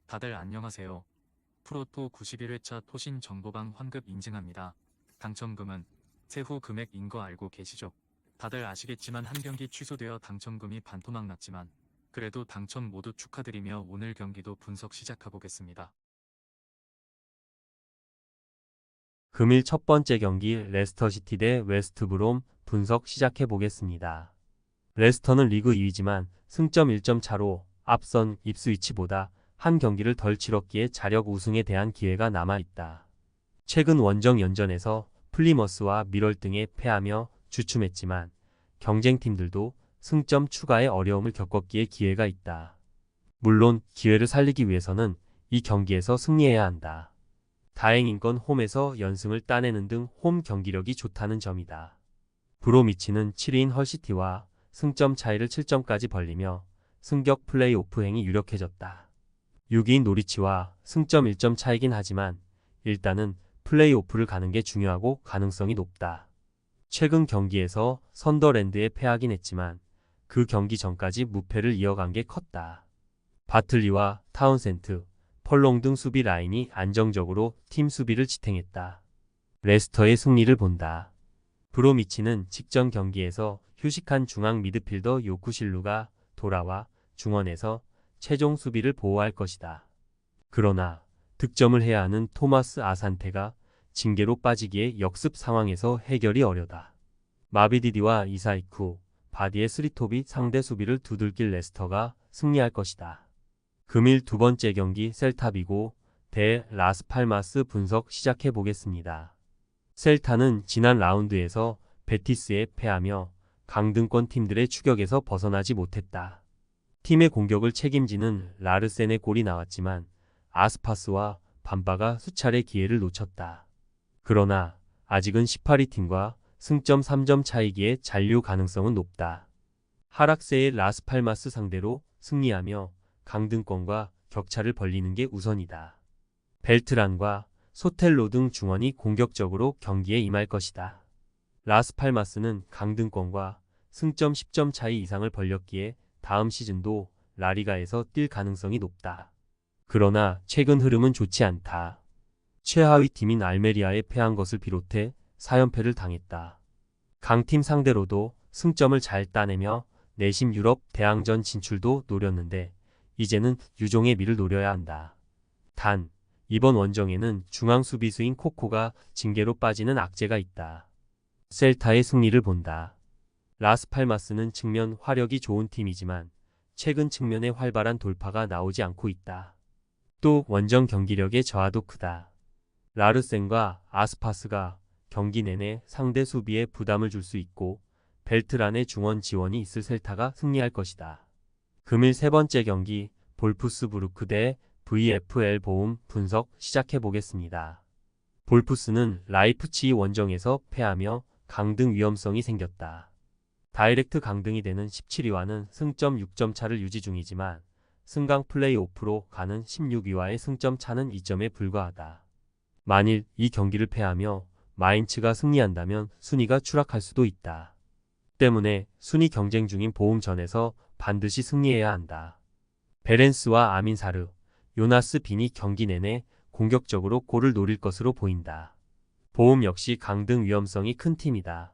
다들 안녕하세요. 프로토 91회차 토신 정보방 환급 인증합니다. 당첨금은 세후 금액인 거 알고 계시죠? 다들 아시겠지만 한 경기 취소되어 당첨금이 반토막 났지만 그래도 당첨 모두 축하드리며 오늘 경기도 분석 시작해보겠습니다. 금일 첫 번째 경기 레스터시티 대 웨스트브롬 분석 시작해 보겠습니다. 레스터는 리그 2위지만 승점 1점 차로 앞선 입스위치보다 한 경기를 덜 치렀기에 자력 우승에 대한 기회가 남아있다. 최근 원정 연전에서 플리머스와 미럴 등에 패하며 주춤했지만 경쟁팀들도 승점 추가에 어려움을 겪었기에 기회가 있다. 물론 기회를 살리기 위해서는 이 경기에서 승리해야 한다. 다행인 건 홈에서 연승을 따내는 등 홈 경기력이 좋다는 점이다. 브로미치는 7위인 헐시티와 승점 차이를 7점까지 벌리며 승격 플레이오프행이 유력해졌다. 6위인 노리치와 승점 1점 차이긴 하지만 일단은 플레이오프를 가는 게 중요하고 가능성이 높다. 최근 경기에서 선더랜드에 패하긴 했지만 그 경기 전까지 무패를 이어간 게 컸다. 바틀리와 타운센트, 펄롱 등 수비 라인이 안정적으로 팀 수비를 지탱했다. 레스터의 승리를 본다. 브로미치는 직전 경기에서 휴식한 중앙 미드필더 요쿠실루가 돌아와 중원에서 최종 수비를 보호할 것이다. 그러나 득점을 해야 하는 토마스 아산테가 징계로 빠지기에 역습 상황에서 해결이 어려다. 마비디디와 이사이쿠, 바디의 스리톱이 상대 수비를 두들길 레스터가 승리할 것이다. 금일 두 번째 경기 셀타비고 대 라스팔마스 분석 시작해 보겠습니다. 셀타는 지난 라운드에서 베티스에 패하며 강등권 팀들의 추격에서 벗어나지 못했다. 팀의 공격을 책임지는 라르센의 골이 나왔지만 아스파스와 밤바가 수차례 기회를 놓쳤다. 그러나 아직은 18위 팀과 승점 3점 차이기에 잔류 가능성은 높다. 하락세의 라스팔마스 상대로 승리하며 강등권과 격차를 벌리는 게 우선이다. 벨트란과 소텔로 등 중원이 공격적으로 경기에 임할 것이다. 라스팔마스는 강등권과 승점 10점 차이 이상을 벌렸기에 다음 시즌도 라리가에서 뛸 가능성이 높다. 그러나 최근 흐름은 좋지 않다. 최하위 팀인 알메리아에 패한 것을 비롯해 4연패를 당했다. 강팀 상대로도 승점을 잘 따내며 내심 유럽 대항전 진출도 노렸는데 이제는 유종의 미를 노려야 한다. 단, 이번 원정에는 중앙 수비수인 코코가 징계로 빠지는 악재가 있다. 셀타의 승리를 본다. 라스팔마스는 측면 화력이 좋은 팀이지만 최근 측면에 활발한 돌파가 나오지 않고 있다. 또 원정 경기력의 저하도 크다. 라르센과 아스파스가 경기 내내 상대 수비에 부담을 줄 수 있고 벨트란의 중원 지원이 있을 셀타가 승리할 것이다. 금일 세 번째 경기 볼프스부르크 대 VFL 보움 분석 시작해 보겠습니다. 볼프스는 라이프치히 원정에서 패하며 강등 위험성이 생겼다. 다이렉트 강등이 되는 17위와는 승점 6점 차를 유지 중이지만 승강 플레이오프로 가는 16위와의 승점 차는 2점에 불과하다. 만일 이 경기를 패하며 마인츠가 승리한다면 순위가 추락할 수도 있다. 때문에 순위 경쟁 중인 보움전에서 반드시 승리해야 한다. 베렌스와 아민사르, 요나스 빈이 경기 내내 공격적으로 골을 노릴 것으로 보인다. 보움 역시 강등 위험성이 큰 팀이다.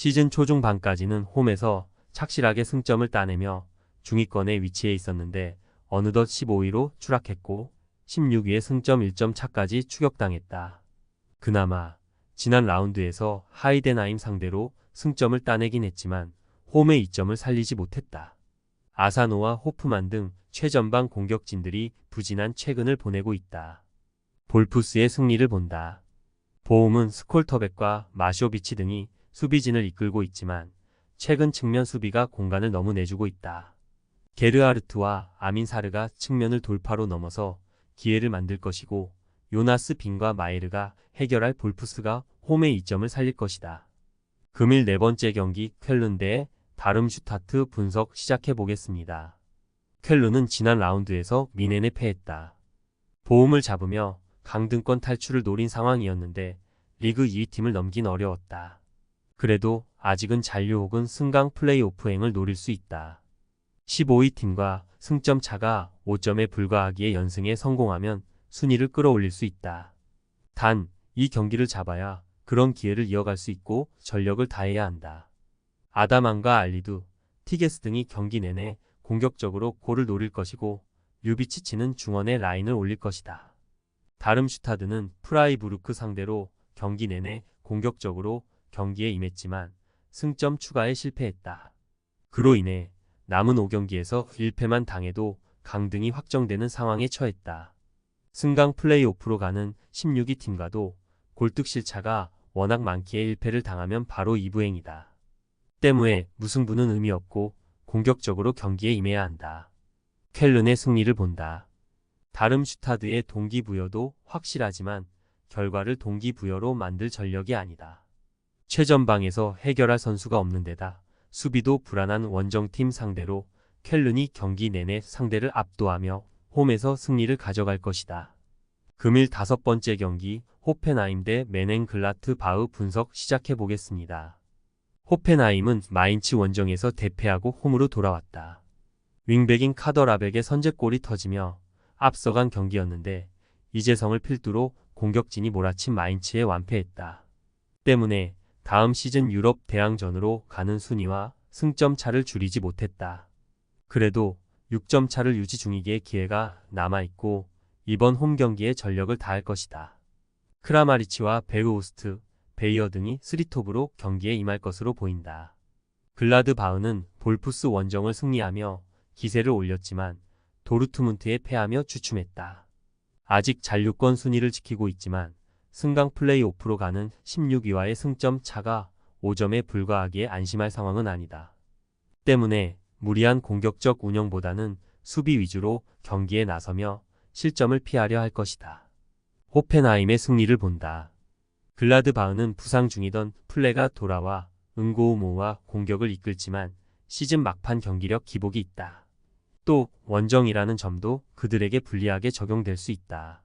시즌 초중반까지는 홈에서 착실하게 승점을 따내며 중위권에 위치해 있었는데 어느덧 15위로 추락했고 16위에 승점 1점 차까지 추격당했다. 그나마 지난 라운드에서 하이덴하임 상대로 승점을 따내긴 했지만 홈의 이점을 살리지 못했다. 아사노와 호프만 등 최전방 공격진들이 부진한 최근을 보내고 있다. 볼프스의 승리를 본다. 보움은 스콜터백과 마쇼비치 등이 수비진을 이끌고 있지만 최근 측면 수비가 공간을 너무 내주고 있다. 게르하르트와 아민사르가 측면을 돌파로 넘어서 기회를 만들 것이고 요나스 빈과 마이르가 해결할 볼프스가 홈의 이점을 살릴 것이다. 금일 네 번째 경기 쾰른 대 다름슈타트 분석 시작해 보겠습니다. 쾰른은 지난 라운드에서 미넨에 패했다. 보움을 잡으며 강등권 탈출을 노린 상황이었는데 리그 2위 팀을 넘긴 어려웠다. 그래도 아직은 잔류 혹은 승강 플레이오프행을 노릴 수 있다. 15위 팀과 승점 차가 5점에 불과하기에 연승에 성공하면 순위를 끌어올릴 수 있다. 단, 이 경기를 잡아야 그런 기회를 이어갈 수 있고 전력을 다해야 한다. 아다만과 알리두, 티게스 등이 경기 내내 공격적으로 골을 노릴 것이고 류비치치는 중원에 라인을 올릴 것이다. 다름슈타드는 프라이부르크 상대로 경기 내내 공격적으로 경기에 임했지만 승점 추가에 실패했다. 그로 인해 남은 5경기에서 1패만 당해도 강등이 확정되는 상황에 처했다. 승강 플레이오프로 가는 16위 팀과도 골득실 차가 워낙 많기에 1패를 당하면 바로 2부행이다. 때문에 무승부는 의미 없고 공격적으로 경기에 임해야 한다. 쾰른의 승리를 본다. 다름슈타드의 동기부여도 확실하지만 결과를 동기부여로 만들 전력이 아니다. 최전방에서 해결할 선수가 없는 데다 수비도 불안한 원정팀 상대로 쾰른이 경기 내내 상대를 압도하며 홈에서 승리를 가져갈 것이다. 금일 5번째 경기 호펜하임 대 메넨글라트바흐 분석 시작해 보겠습니다. 호펜하임은 마인츠 원정에서 대패하고 홈으로 돌아왔다. 윙백인 카더라벡의 선제골이 터지며 앞서간 경기였는데 이재성을 필두로 공격진이 몰아친 마인츠에 완패했다. 때문에 다음 시즌 유럽 대항전으로 가는 순위와 승점 차를 줄이지 못했다. 그래도 6점 차를 유지 중이기에 기회가 남아있고 이번 홈 경기에 전력을 다할 것이다. 크라마리치와 베르오스트, 베이어 등이 3톱으로 경기에 임할 것으로 보인다. 글라드바흐는 볼프스 원정을 승리하며 기세를 올렸지만 도르트문트에 패하며 주춤했다. 아직 잔류권 순위를 지키고 있지만 승강 플레이오프로 가는 16위와의 승점 차가 5점에 불과하기에 안심할 상황은 아니다. 때문에 무리한 공격적 운영보다는 수비 위주로 경기에 나서며 실점을 피하려 할 것이다. 호펜하임의 승리를 본다. 글라드바흐는 부상 중이던 플레가 돌아와 응고우모와 공격을 이끌지만 시즌 막판 경기력 기복이 있다. 또 원정이라는 점도 그들에게 불리하게 적용될 수 있다.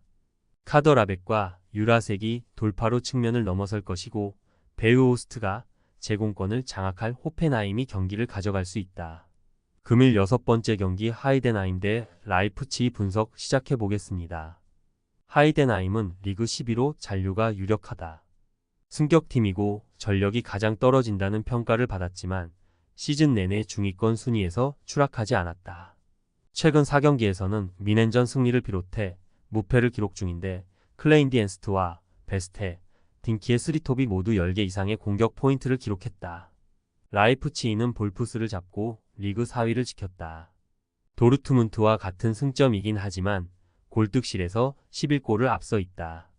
카더라벡과 유라색이 돌파로 측면을 넘어설 것이고 베르오스트가 제공권을 장악할 호펜하임이 경기를 가져갈 수 있다. 금일 6번째 경기 하이덴하임 대 라이프치히 분석 시작해 보겠습니다. 하이덴하임은 리그 11호 잔류가 유력하다. 승격팀이고 전력이 가장 떨어진다는 평가를 받았지만 시즌 내내 중위권 순위에서 추락하지 않았다. 최근 4경기에서는 미넨전 승리를 비롯해 무패를 기록 중인데 클레인디엔스트와 베스테, 딩키의 3톱이 모두 10개 이상의 공격 포인트를 기록했다. 라이프치히는 볼프스를 잡고 리그 4위를 지켰다. 도르트문트와 같은 승점이긴 하지만 골득실에서 11골을 앞서 있다.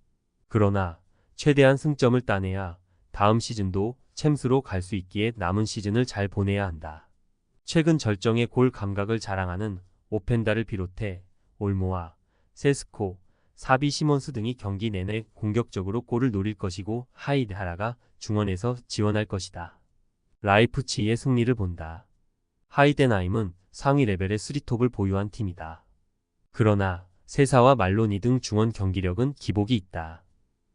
그러나 최대한 승점을 따내야 다음 시즌도 챔스로 갈 수 있기에 남은 시즌을 잘 보내야 한다. 최근 절정의 골 감각을 자랑하는 오펜다를 비롯해 올모와 세스코, 사비 시몬스 등이 경기 내내 공격적으로 골을 노릴 것이고 하이드하라가 중원에서 지원할 것이다. 라이프치히의 승리를 본다. 하이덴하임은 상위 레벨의 3톱을 보유한 팀이다. 그러나 세사와 말로니 등 중원 경기력은 기복이 있다.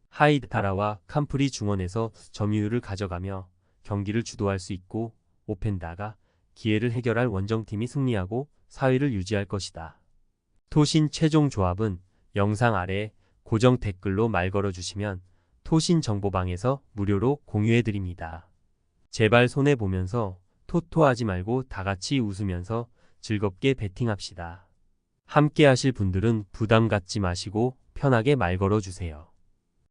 하이드하라와 캄프리 중원에서 점유율을 가져가며 경기를 주도할 수 있고 오펜다가 기회를 해결할 원정팀이 승리하고 4위를 유지할 것이다. 토신 최종 조합은 영상 아래 고정 댓글로 말 걸어주시면 토신 정보방에서 무료로 공유해드립니다. 제발 손해보면서 토토하지 말고 다같이 웃으면서 즐겁게 베팅합시다. 함께 하실 분들은 부담 갖지 마시고 편하게 말 걸어주세요.